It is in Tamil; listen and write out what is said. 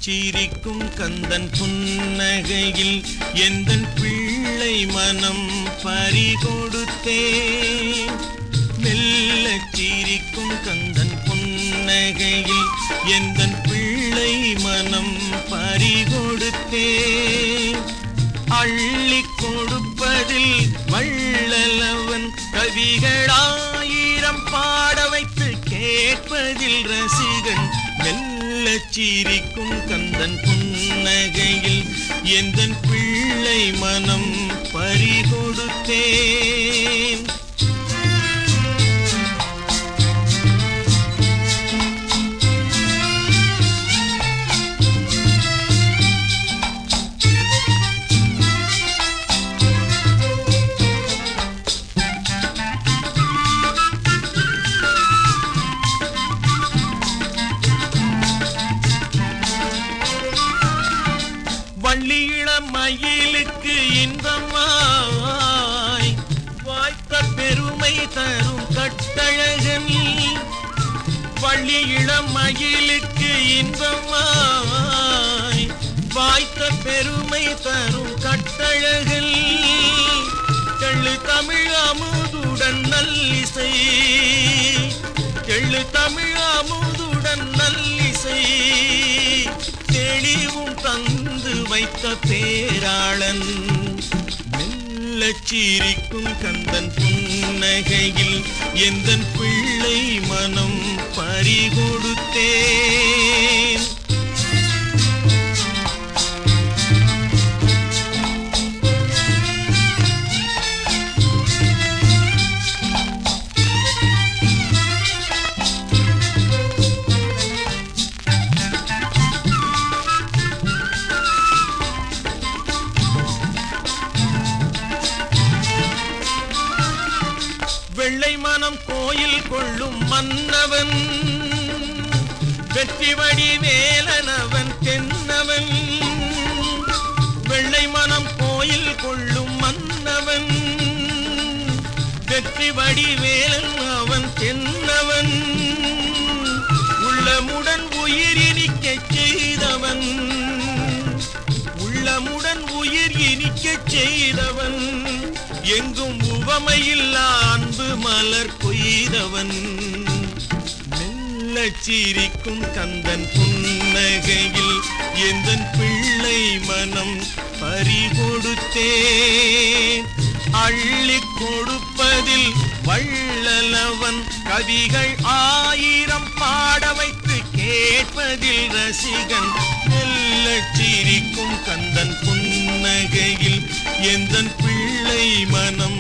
சிரிக்கும் கந்தன் புன்னகையில் எந்தன் பிள்ளை மனம் பறிகொடுத்தேன். மெல்ல சிரிக்கும் கந்தன் புன்னகையில் எந்தன் பிள்ளை மனம் பறிகொடுத்தேன். அள்ளிக் கொடுப்பதில் வள்ளலவன் கவிகளாயிரம் பாட வைத்து கேட்பதில் ரசிகன். மெல்ல சிரிக்கும் கந்தன் புன்னகையில் எந்தன் பிள்ளை மனம் பறிகொடுத்தேன். வள்ளியிளம் மயிலுக்கு இன்பமாய் வாய்த்த பெருமை தரும் கட்டழகன். வள்ளியிளம் மயிலுக்கு இன்பமாய் வாய்த்த பெருமை தரும் கட்டழகன். தெள்ளு தமிழ் அமுதுடன் நல்லிசை, தெள்ளு தமிழ் அமுதுடன் நல்லிசை தெளிவும் தந்து வைத்த பேராளன். மெல்ல சிரிக்கும் கந்தன் புன்னகையில் எந்தன் பிள்ளை மனம் பறிகொடுத்தேன். வெள்ளை மனம் கோயில் கொள்ளும் மன்னவன், வெற்றி வடிவேலனவன் தென்னவன். வெள்ளை மனம் கோயில் கொள்ளும் மன்னவன், வெற்றி வடிவேலன் அவன் தென்னவன். உள்ளமுடன் உயிர் இனிக்கச் செய்தவன், உள்ளமுடன் உயிர் இனிக்கச் செய்தவன். எங்கும் உவமையில்லா அன்பு மலர் கொய்தவன். மெல்ல சிரிக்கும் கந்தன் புன்னகையில் எந்தன் பிள்ளை மனம் பறிகொடுத்தேன். அள்ளிக் கொடுப்பதில் வள்ளலவன் கவிகள் ஆயிரம் பாட வைத்து கேட்பதில் ரசிகன். மெல்ல சிரிக்கும் கந்தன் புன்னகையில் எந்தன் பிள்ளை மனம்